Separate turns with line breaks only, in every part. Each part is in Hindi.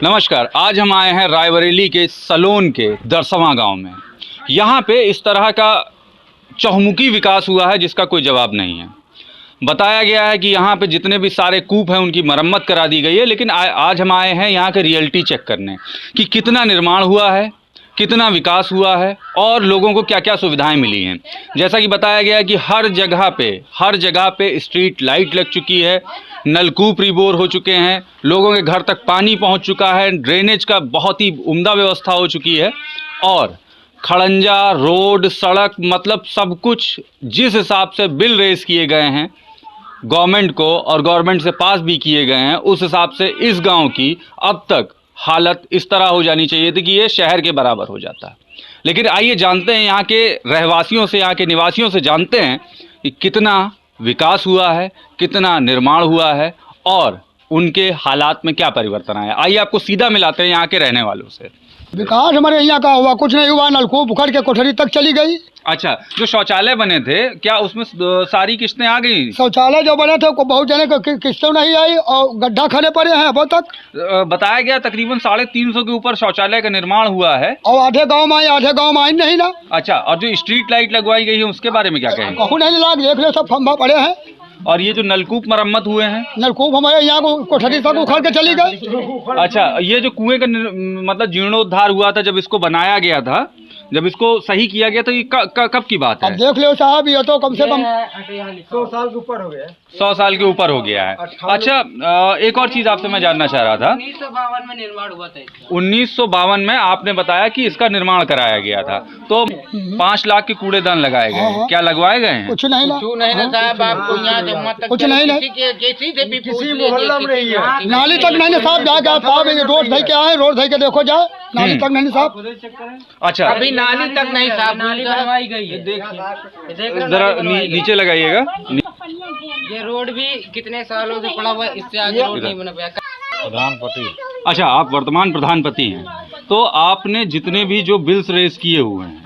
नमस्कार। आज हम आए हैं रायबरेली के सलोन के दरसवां गांव में। यहाँ पे इस तरह का चहुमुखी विकास हुआ है जिसका कोई जवाब नहीं है। बताया गया है कि यहाँ पे जितने भी सारे कूप हैं उनकी मरम्मत करा दी गई है, लेकिन आज हम आए हैं यहाँ के रियलिटी चेक करने कि कितना निर्माण हुआ है, कितना विकास हुआ है और लोगों को क्या क्या सुविधाएं मिली हैं। जैसा कि बताया गया है कि हर जगह पे स्ट्रीट लाइट लग चुकी है, नलकूप रिबोर हो चुके हैं, लोगों के घर तक पानी पहुंच चुका है, ड्रेनेज का बहुत ही उम्दा व्यवस्था हो चुकी है और खड़ंजा, रोड, सड़क, मतलब सब कुछ जिस हिसाब से बिल रेज किए गए हैं गवर्नमेंट को और गवर्नमेंट से पास भी किए गए हैं, उस हिसाब से इस गांव की अब तक हालत इस तरह हो जानी चाहिए थी कि ये शहर के बराबर हो जाता। लेकिन आइए जानते हैं यहाँ के रहवासियों से, यहाँ के निवासियों से जानते हैं कि कितना विकास हुआ है, कितना निर्माण हुआ है और उनके हालात में क्या परिवर्तन आया। आइए आपको सीधा मिलाते हैं यहाँ के रहने वालों से।
विकास हमारे यहाँ का हुआ कुछ नहीं हुआ, नलकूप उखड़ के कोठरी तक चली गई।
अच्छा, जो शौचालय बने थे क्या उसमें सारी किस्तें आ गई?
शौचालय जो बने थे बहुत जने को किस्तें नहीं आई और गड्ढा खड़े पड़े हैं अब तक।
बताया गया तकरीबन 350 के ऊपर शौचालय का निर्माण हुआ है
और आधे गांव में आई नहीं ना।
अच्छा, और जो स्ट्रीट लाइट लगवाई गई है उसके बारे में क्या कहें?
कहूँ नहीं लाग, देख लो सब खंभा पड़े हैं।
और ये जो नलकूप मरम्मत हुए हैं?
नलकूप हमारे यहाँ को कोठरी तक उखड़ के चली गई।
अच्छा, ये जो कुएं का मतलब जीर्णोद्धार हुआ था, जब इसको बनाया गया था, जब इसको सही किया गया तो ये कब की बात है?
अब देख लो साहब, ये तो कम से कम
100 साल के ऊपर हो गया।
100 साल के ऊपर हो गया है। अच्छा, एक और चीज आपसे मैं जानना चाह रहा था।
1952 में निर्माण हुआ था इसका।
1952 में आपने बताया कि इसका निर्माण कराया गया था, तो 5 लाख के कूड़ेदान लगाए गए हैं, क्या लगवाए गए हैं?
कुछ नहीं ना
साहब, आपको यहाँ जम्मा तक
कुछ नहीं ना,
किसी मोहल्ला में नहीं है।
नाली तक नहीं ना साहब। जा साहब, रोड धई के आए, रोड धई के देखो जाए, नाली तक नहीं साहब।
अच्छा,
अभी नाली तक नहीं साहब, नाली बनवाई गई है। देखिए
जरा नीचे लगाइएगा।
ये रोड भी कितने सालों से पड़ा हुआ है, इससे आगे रोड नहीं बना पाया।
प्रधानपति।
अच्छा, आप वर्तमान प्रधानपति हैं, तो आपने जितने भी जो बिल्स रेज किए हुए हैं,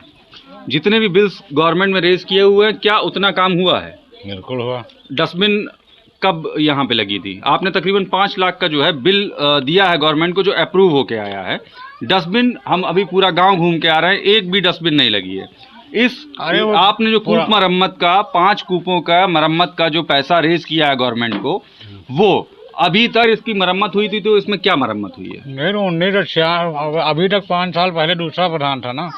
जितने भी बिल्स गवर्नमेंट में रेज किए हुए हैं, क्या उतना काम हुआ है?
बिल्कुल हुआ।
डस्टबिन कब यहाँ पे लगी थी? आपने तकरीबन 5 लाख का जो है बिल दिया है गवर्नमेंट को, जो अप्रूव होके आया है। डस्टबिन हम अभी पूरा गांव घूम के आ रहे हैं, एक भी डस्टबिन नहीं लगी है। आपने जो कूप मरम्मत का 5 कूपों का मरम्मत का जो पैसा रेज किया है गवर्नमेंट को, वो अभी तक इसकी मरम्मत हुई थी, तो इसमें क्या मरम्मत हुई है?
नहीं, 19 अभी तक 5 साल पहले दूसरा प्रधान था ना।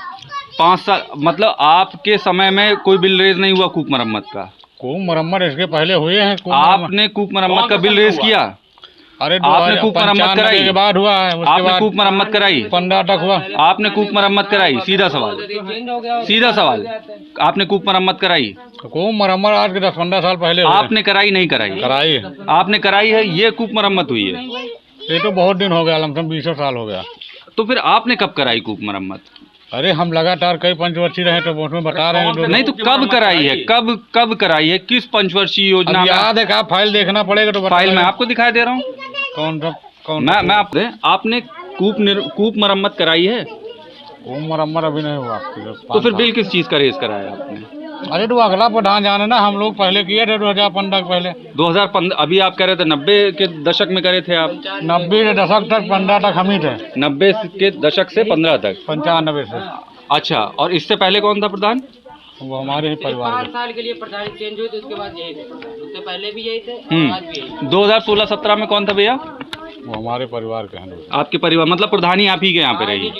5 साल मतलब आपके समय में कोई बिल रेज नहीं हुआ कूप मरम्मत का?
कूप मरम्मत इसके पहले हुए हैं।
आपने कूप मरम्मत का बिल रेज किया?
अरे
आपने कूप मरम्मत कराई?
के बाद हुआ है, उसके
आपने
बाद
कूप मरम्मत कराई?
15 तक हुआ।
आपने कूप मरम्मत कराई? सीधा सवाल, सीधा सवाल, आपने कूप मरम्मत कराई?
कूप मरम्मत आज के 10-15 साल पहले हुई है।
आपने कराई नहीं कराई?
कराई है।
आपने कराई है, ये कूप मरम्मत हुई है।
ये तो बहुत दिन हो गया, लमसम 20 साल हो गया।
तो फिर आपने कब कराई कूप मरम्मत?
अरे हम लगातार कई पंचवर्षीय रहे, तो उसमें बता रहे हैं।
नहीं तो कब कराई है, कब कराई है, किस पंचवर्षीय योजना में?
याद है, आप फाइल देखना पड़ेगा तो
फाइल मैं आपको दिखाई दे रहा हूँ।
कौन
मैं आपने कूप मरम्मत कराई है?
कूप मरम्मत अभी नहीं हुआ।
तो फिर बिल किस चीज का रेज कराया आपने?
अरे तो अगला प्रधान जाने ना, हम लोग पहले किए थे 2015 के पहले।
2015? अभी आप कह रहे थे 90 के दशक में करे थे आप?
90 के दशक तक 15 तक हम ही थे।
90 के दशक से 15 तक?
95 से।
अच्छा, और इससे पहले कौन था प्रधान?
वो हमारे ही परिवार
5 साल के लिए प्रधान चेंज हुए, तो उसके बाद यही थे, उससे पहले भी यही थे, आज भी यही।
2016-17 में कौन था भैया?
वो हमारे परिवार के हैं।
आपके परिवार मतलब प्रधानी आप ही के यहाँ पे रही?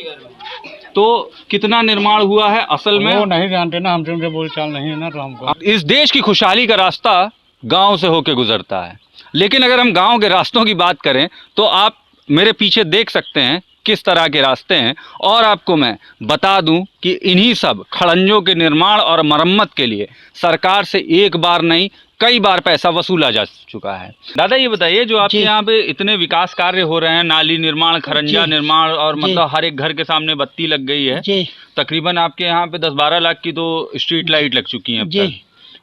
तो कितना निर्माण हुआ है असल में?
वो नहीं जानते ना, हमसे उनसे बोलचाल नहीं है ना, तो हमको।
इस देश की खुशहाली का रास्ता गांव से होके गुजरता है, लेकिन अगर हम गांव के रास्तों की बात करें तो आप मेरे पीछे देख सकते हैं किस तरह के रास्ते हैं। और आपको मैं बता दूं कि इन्हीं सब खड़ंजों के निर्माण और मरम्मत के लिए सरकार से एक बार नहीं कई बार पैसा वसूला जा चुका है। दादा ये बताइए, जो आपके यहाँ पे इतने विकास कार्य हो रहे हैं, नाली निर्माण, खरंजा निर्माण और मतलब हर एक घर के सामने बत्ती लग गई है, तकरीबन आपके यहाँ पे 10-12 लाख की तो स्ट्रीट लाइट लग चुकी हैं अब तक,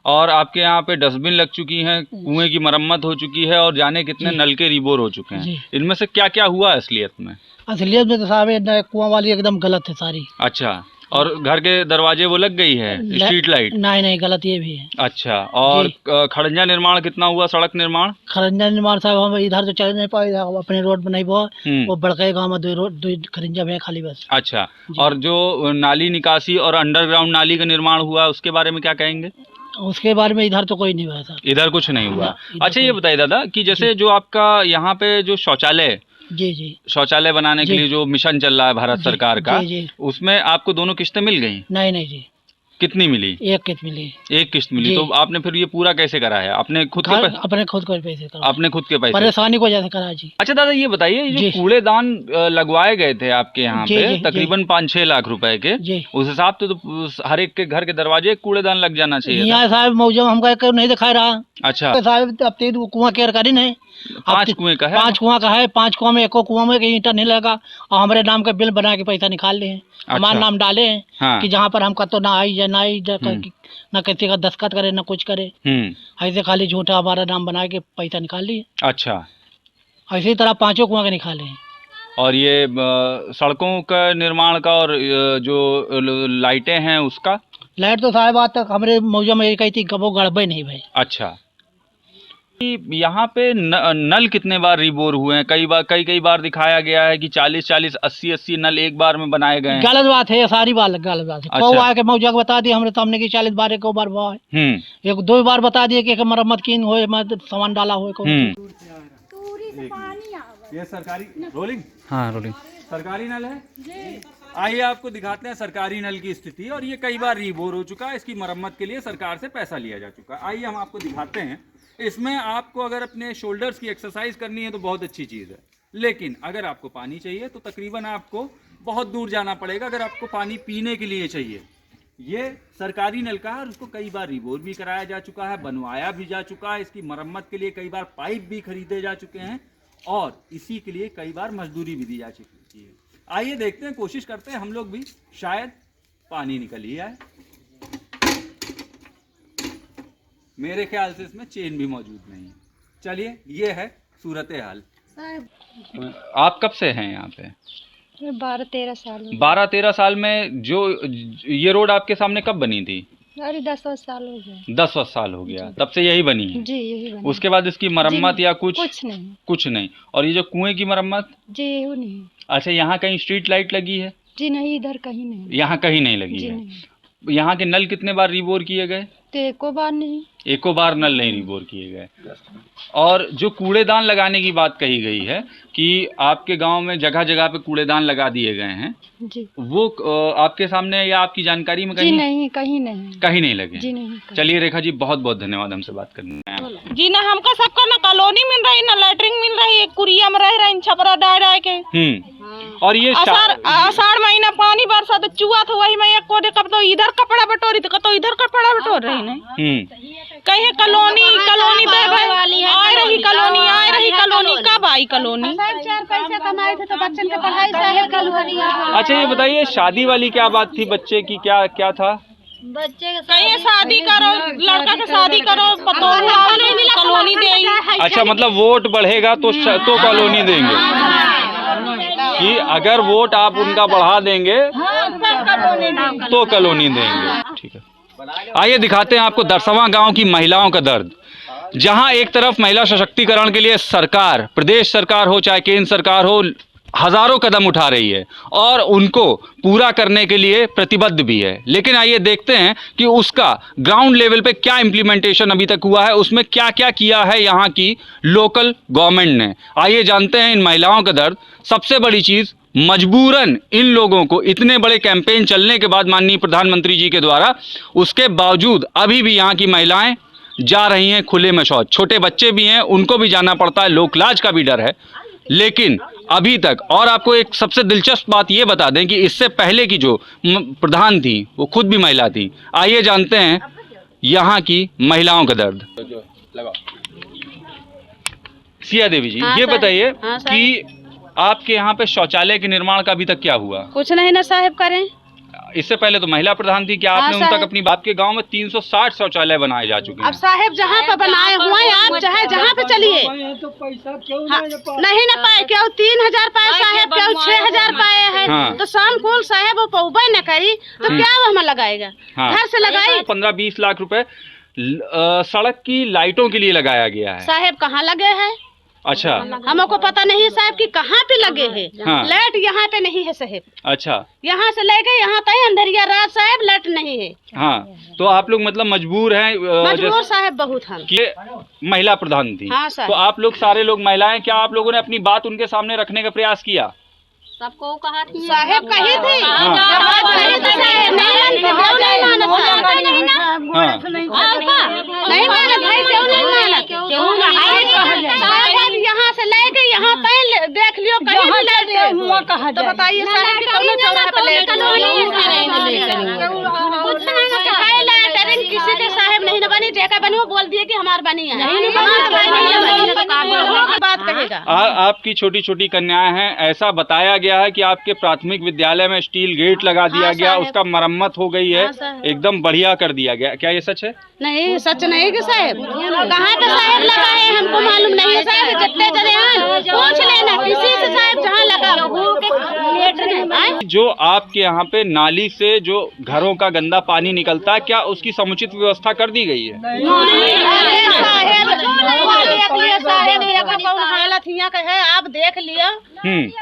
और आपके यहाँ पे डस्टबिन लग चुकी हैं, कुएं की मरम्मत हो चुकी है और जाने कितने नलके रिबोर हो चुके हैं। इनमें से क्या क्या हुआ असलियत में?
असलियत में तो साहब कुआं वाली एकदम गलत है सारी।
अच्छा, और घर के दरवाजे वो लग गई है स्ट्रीट लाइट?
नहीं गलत ये भी है।
अच्छा, और खड़ंजा निर्माण कितना हुआ, सड़क निर्माण?
खरंजा निर्माण साहब हम इधर तो चल नहीं पाए, अपने रोड बनाई वो बड़के गाँव में दो खरंजा में खाली बस।
अच्छा, और जो नाली निकासी और अंडरग्राउंड नाली का निर्माण हुआ उसके बारे में क्या कहेंगे?
उसके बारे में इधर तो कोई नहीं हुआ सर,
इधर कुछ नहीं हुआ। अच्छा, ये बताइए दादा कि जैसे जो आपका यहाँ पे जो शौचालय शौचालय बनाने के लिए जो मिशन चल रहा है भारत सरकार का, उसमें आपको दोनों किस्तें मिल गई?
नहीं जी।
कितनी मिली?
एक किस्त मिली।
एक किस्त मिली। तो आपने फिर ये पूरा कैसे करा है? अपने खुद के पैसे?
अपने खुद के पैसे करा।
अपने खुद के पैसे?
परेशानी को जैसे करा जी।
अच्छा दादा, ये बताइए जो कूड़ेदान लगवाए गए थे आपके यहाँ पे तकरीबन 5-6 लाख रुपए के, उस हिसाब से तो हर एक के घर के दरवाजे कूड़ेदान लग जाना चाहिए।
यहाँ साहब मौजूद हमको नहीं दिखाई रहा।
अच्छा
साहब, अब तो कुआं केयर करी नहीं,
5 कुएं का है?
5 कुआं का है, 5 कुआं में एको कुआं में ईंटा नहीं लगा और हमारे नाम का बिल बना के पैसा निकाल लिए हैं। हमारा नाम डाले हैं। हाँ। कि जहाँ पर हमका तो ना आई ना किसी का दस्तखत करे ना कुछ करे, ऐसे खाली झूठा हमारा नाम बना के पैसा निकाल लिए।
अच्छा,
इसी तरह 5 कुआं के निकाले हैं।
और ये सड़कों का निर्माण का और जो लाइटें हैं उसका?
लाइट तो साहब आज तक हमारे मौजा में कही थी, वो गड़बड़ नहीं भाई।
अच्छा, यहाँ पे नल कितने बार रिबोर हुए हैं? कई बार दिखाया गया है कि 40-40, 80-80 नल एक बार में बनाए गए हैं।
गलत बात है, सारी बात गलत बात है। अच्छा। आके मौजा को बता दिया हमारे सामने की 40 बार एक बार हुआ है, 1-2 बार बता दिए कि मरम्मत की हो, सामान डाला हो।
ये सरकारी रोलिंग?
हाँ रोलिंग
सरकारी नल है। आइए आपको दिखाते हैं सरकारी नल की स्थिति, और ये कई बार रिबोर हो चुका है। इसकी मरम्मत के लिए सरकार से पैसा लिया जा चुका है। आइए हम आपको दिखाते हैं। इसमें आपको अगर अपने शोल्डर्स की एक्सरसाइज करनी है तो बहुत अच्छी चीज़ है, लेकिन अगर आपको पानी चाहिए तो तकरीबन आपको बहुत दूर जाना पड़ेगा अगर आपको पानी पीने के लिए चाहिए। ये सरकारी नल का है और उसको कई बार रिबोर भी कराया जा चुका है, बनवाया भी जा चुका है। इसकी मरम्मत के लिए कई बार पाइप भी खरीदे जा चुके हैं और इसी के लिए कई बार मजदूरी भी दी जा चुकी है। आइए देखते हैं, कोशिश करते हैं हम लोग भी, शायद पानी निकल ही आए। मेरे ख्याल से इसमें चेन भी मौजूद नहीं है। चलिए, ये है सूरत हाल। आप कब से हैं यहाँ पे?
12-13 साल।
12-13 साल में जो ये रोड आपके सामने कब बनी थी?
अरे 10 साल हो गया।
10 साल हो गया, तब से यही बनी है?
जी यही बनी।
उसके बाद इसकी मरम्मत या कुछ
नहीं? कुछ
नहीं। और ये जो कुएं की मरम्मत?
जी यही नहीं।
अच्छा, यहाँ कहीं स्ट्रीट लाइट लगी है?
जी नहीं, इधर कहीं नहीं।
यहाँ कहीं नहीं लगी है। यहाँ के नल कितने बार रिबोर किए गए?
तो एको बार नहीं।
एको बार नल नहीं रिबोर किए गए। और जो कूड़ेदान लगाने की बात कही गई है कि आपके गांव में जगह जगह पे कूड़ेदान लगा दिए गए हैं
जी, वो
आपके सामने या आपकी जानकारी में कहीं?
जी नहीं, कहीं नहीं
लगे।
जी नहीं।
चलिए रेखा जी, बहुत बहुत धन्यवाद हमसे बात करने में।
जी ना, हमका सबका ना कॉलोनी मिल रही, ना लैटरिन मिल रही है, कुरिया में रह रहे छपरा डाय के।
और ये
आषाढ़ महीना पानी बरसा तो चुआ तो वही में एक कोडे कब तो इधर कपड़ा बटोरी तो इधर कपड़ा बटोर रही नहीं। कहीं कॉलोनी दे भाई, आ रही कॉलोनी कब आई कॉलोनी?
4 पैसे कमाए थे तो बच्चन के पढ़ाई से।
अच्छा, ये बताइए, शादी वाली क्या बात थी बच्चे की? क्या था?
बच्चे
कहीं शादी करो, लड़का के शादी करो, कॉलोनी देंगे।
अच्छा, मतलब वोट बढ़ेगा तो कॉलोनी देंगे? कि अगर वोट आप उनका बढ़ा देंगे तो कॉलोनी देंगे। ठीक है, आइए दिखाते हैं आपको दरसवां गांव की महिलाओं का दर्द, जहां एक तरफ महिला सशक्तिकरण के लिए सरकार, प्रदेश सरकार हो चाहे केंद्र सरकार हो, हजारों कदम उठा रही है और उनको पूरा करने के लिए प्रतिबद्ध भी है। लेकिन आइए देखते हैं कि उसका ग्राउंड लेवल पे क्या इम्प्लीमेंटेशन अभी तक हुआ है, उसमें क्या क्या किया है यहाँ की लोकल गवर्नमेंट ने। आइए जानते हैं इन महिलाओं का दर्द। सबसे बड़ी चीज़, मजबूरन इन लोगों को इतने बड़े कैंपेन चलने के बाद माननीय प्रधानमंत्री जी के द्वारा, उसके बावजूद अभी भी यहाँ की महिलाएं जा रही हैं खुले में शौच। छोटे बच्चे भी हैं, उनको भी जाना पड़ता है, लोकलाज का भी डर है। लेकिन अभी तक, और आपको एक सबसे दिलचस्प बात ये बता दें कि इससे पहले की जो प्रधान थी वो खुद भी महिला थी। आइए जानते हैं यहाँ की महिलाओं का दर्द। सिया देवी जी, ये बताइए कि आपके यहाँ पे शौचालय के निर्माण का अभी तक क्या हुआ?
कुछ नहीं ना साहब करें।
इससे पहले तो महिला प्रधान थी, क्या आपने उन तक अपनी बात के गांव में 360 शौचालय बनाए जा चुके हैं?
अब साहेब जहाँ पे बनाए हुए आप चाहे जहाँ पे चलिए नहीं न पाए, क्यों 3000 पाए साहेब, क्यों 6000 पाए हैं, तो शाम को साहेब वो पौबे न करी तो क्या वो हमें लगाएगा? घर से लगाई
15-20 लाख रुपए सड़क की लाइटों के लिए लगाया गया है।
साहेब कहाँ लगे हैं?
अच्छा,
हमको पता नहीं है साहब कि कहाँ पे लगे हैं। लाइट यहाँ पे नहीं है साहब।
अच्छा,
यहाँ से लेके यहाँ तक अंधेरिया रात साहब लाइट नहीं है।
हाँ, तो आप लोग मतलब मजबूर हैं?
मजबूर साहब बहुत हम।
ये महिला प्रधान थी।
हाँ साहब।
तो आप लोग सारे लोग महिलाएं, क्या आप लोगों ने अपनी बात उनके सामने रखने का प्रयास किया?
सबको कहा थी साहेब, कही थी नहीं माना भाई, क्यों नहीं माना? साहेब यहाँ से ले गए यहाँ पे देख लियो कहीं भी ले गए तो बताइए साहेब कि कौन चौराहे पे ले किसी के साहेब नहीं न बनी, जेका बनी वो बोल दिए कि हमार बनी है, बात कहेगा।
आपकी छोटी छोटी कन्याएं हैं, ऐसा बताया गया है कि आपके प्राथमिक विद्यालय में स्टील गेट लगा दिया गया, उसका मरम्मत हो गई है, एकदम बढ़िया कर दिया गया, क्या ये सच है?
नहीं सच नहीं कि साहेब, कहाँ पे साहेब लगा है हमको मालूम नहीं है साहेब, जितने जने हैं पूछ लेना किसी से साहेब जहाँ लगा।
जो आपके यहाँ पे नाली से जो घरों का गंदा पानी निकलता है, क्या उसकी समुचित व्यवस्था कर दी गई है?
हालत यहाँ का है, आप देख लिया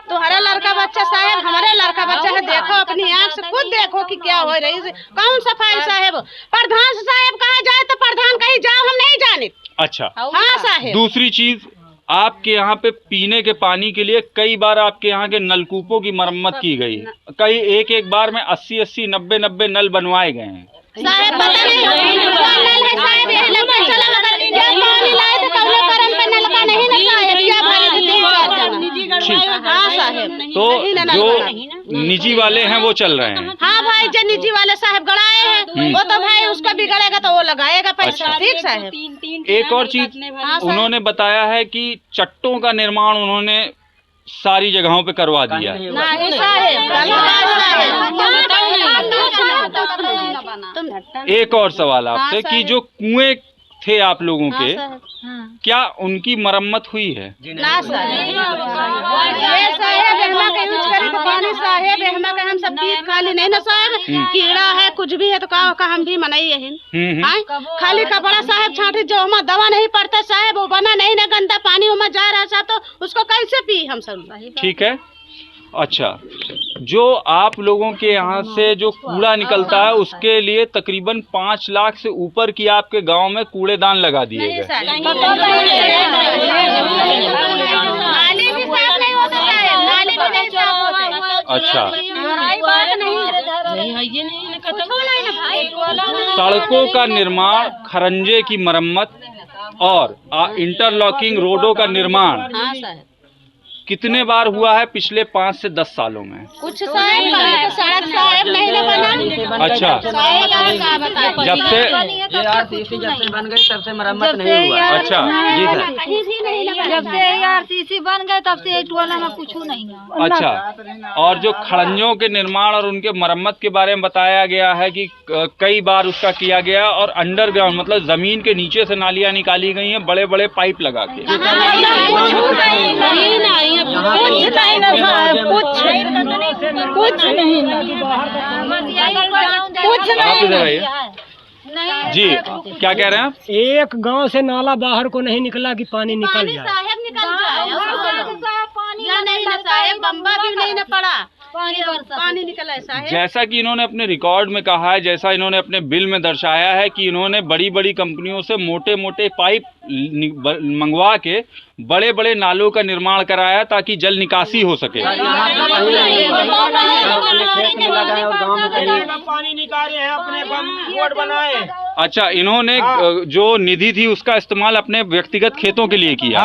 तुम्हारा लड़का बच्चा साहेब, हमारे लड़का बच्चा है, देखो अपनी आँख से खुद देखो कि क्या हो रही है, कौन सफाई साहेब? प्रधान साहेब कहा जाए तो प्रधान कहीं जाओ हम नहीं जाने।
अच्छा,
हाँ साहेब।
दूसरी चीज, आपके यहाँ पे पीने के पानी के लिए कई बार आपके यहाँ के नलकूपों की मरम्मत की गई, कई एक बार में 80-80, 90-90 नल बनवाए गए हैं
साहेब। पता नहीं नल है साहेब, यही लगा चला मगर पानी लाए तो कौनो करम पे नल का नहीं ना साहेब, क्या भरे हाँ साहेब।
तो जो निजी वाले हैं वो चल रहे हैं?
हाँ भाई, जो निजी वाले साहब गड़ाए हैं वो तो भाई उसका बिगड़ेगा तो वो लगाएगा पैसा। ठीक साहब।
एक और चीज उन्होंने बताया है कि चट्टों का निर्माण उन्होंने सारी जगहों पे करवा दिया। एक और सवाल आपसे कि जो कुएं थे आप लोगों के, क्या उनकी मरम्मत हुई है?
ना साहेब, पानी साहेब हम सब पीत खाली नहीं ना साहेब, कीड़ा है कुछ भी है तो का हम भी मनाई है खाली कपड़ा साहेब छाटे, जो हमारा दवा नहीं पड़ता साहेब वो बना नहीं ना, गंदा पानी वहाँ जा रहा साहब तो उसको कैसे पी हम सब?
ठीक है। अच्छा, जो आप लोगों के यहाँ से जो कूड़ा निकलता है उसके लिए तकरीबन 5 लाख से ऊपर की आपके गांव में कूड़ेदान लगा दिए गए। अच्छा, सड़कों का निर्माण, खरंजे की मरम्मत और इंटरलॉकिंग रोडों का निर्माण कितने बार हुआ है पिछले 5 से 10 सालों में?
कुछ साहेब सड़क साहेब नहीं ना बना।
अच्छा, जब से
बन गई तब से मरम्मत नहीं हुआ।
अच्छा जी सर,
जब से ARCC बन गए तब से टोला में कुछ नहीं है।
अच्छा, और जो खड़ंजों के निर्माण और उनके मरम्मत के बारे में बताया गया है कि कई बार उसका किया गया और अंडरग्राउंड मतलब जमीन के नीचे से नालियां निकाली गई हैं बड़े बड़े पाइप लगा के। जी, क्या कह रहे हैं आप?
एक गांव से नाला बाहर को नहीं निकला कि पानी निकल जाए।
साहेब निकल जाए पानी नहीं ना साहेब, बम्बा भी नहीं ना पड़ा, पानी निकला है साहेब।
जैसा कि इन्होंने अपने रिकॉर्ड में कहा है, जैसा इन्होंने अपने बिल में दर्शाया है कि इन्होंने बड़ी बड़ी कंपनियों से मोटे मोटे पाइप मंगवा के बड़े बड़े नालों का निर्माण कराया ताकि जल निकासी हो सके।
पानी निकाले हैं, अपने बोर्ड बनाए।
अच्छा, इन्होंने जो निधि थी उसका इस्तेमाल अपने व्यक्तिगत खेतों के लिए किया?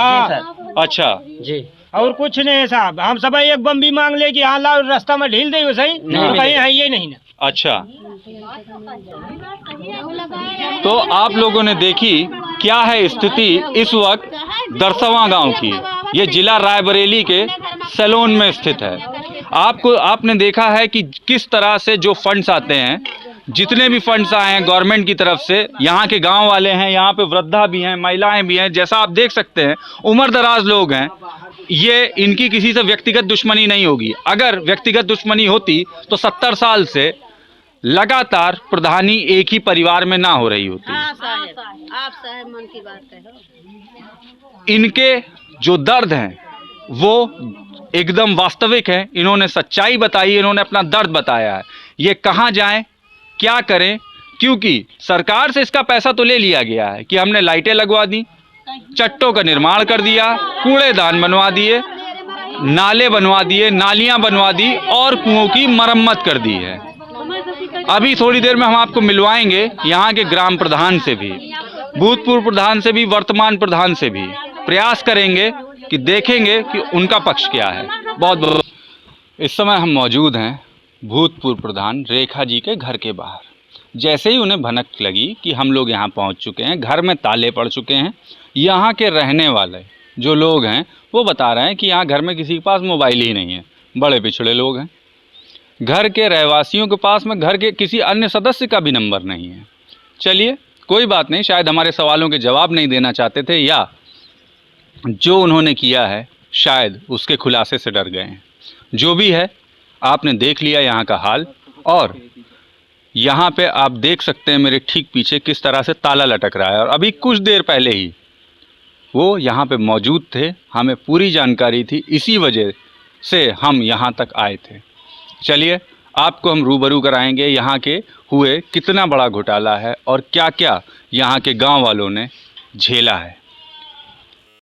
अच्छा
जी, और कुछ नहीं है साहब। हम सब एक बम भी मांग ले कि हाँ लाओ रास्ता में ढील दे सही, तो कहीं है ये नहीं ना।
अच्छा, तो आप लोगों ने देखी क्या है स्थिति इस वक्त दरसवा गांव की। ये जिला रायबरेली के सलोन में स्थित है। आपने देखा है कि किस तरह से जो फंड्स आते हैं, जितने भी फंड्स आए हैं गवर्नमेंट की तरफ से, यहाँ के गांव वाले हैं, यहाँ पे वृद्धा भी हैं, महिलाएं भी हैं, जैसा आप देख सकते हैं उम्र दराज लोग हैं। ये इनकी किसी से व्यक्तिगत दुश्मनी नहीं होगी। अगर व्यक्तिगत दुश्मनी होती तो 70 साल से लगातार प्रधानी एक ही परिवार में ना हो रही होती।
हाँ साहब, आप साहब मन की बात कहो।
इनके जो दर्द हैं वो एकदम वास्तविक है। इन्होंने सच्चाई बताई, इन्होंने अपना दर्द बताया है। ये कहाँ जाएं, क्या करें, क्योंकि सरकार से इसका पैसा तो ले लिया गया है कि हमने लाइटें लगवा दी, चट्टों का निर्माण कर दिया, कूड़ेदान बनवा दिए, नाले बनवा दिए, नालियां बनवा दी और कुओं की मरम्मत कर दी है। अभी थोड़ी देर में हम आपको मिलवाएंगे यहाँ के ग्राम प्रधान से भी, भूतपूर्व प्रधान से भी, वर्तमान प्रधान से भी। प्रयास करेंगे कि देखेंगे कि उनका पक्ष क्या है। बहुत बहुत इस समय हम मौजूद हैं भूतपूर्व प्रधान रेखा जी के घर के बाहर। जैसे ही उन्हें भनक लगी कि हम लोग यहाँ पहुँच चुके हैं, घर में ताले पड़ चुके हैं, यहाँ के रहने वाले जो लोग हैं वो बता रहे हैं कि यहाँ घर में किसी के पास मोबाइल ही नहीं है, बड़े पिछड़े लोग हैं। घर के रहवासियों के पास में घर के किसी अन्य सदस्य का भी नंबर नहीं है। चलिए कोई बात नहीं, शायद हमारे सवालों के जवाब नहीं देना चाहते थे, या जो उन्होंने किया है शायद उसके खुलासे से डर गए हैं। जो भी है, आपने देख लिया यहाँ का हाल, और यहाँ पे आप देख सकते हैं मेरे ठीक पीछे किस तरह से ताला लटक रहा है। और अभी कुछ देर पहले ही वो यहाँ पे मौजूद थे, हमें पूरी जानकारी थी, इसी वजह से हम यहाँ तक आए थे। चलिए आपको हम रूबरू कराएंगे यहाँ के हुए कितना बड़ा घोटाला है और क्या क्या यहाँ के गांव वालों ने झेला है।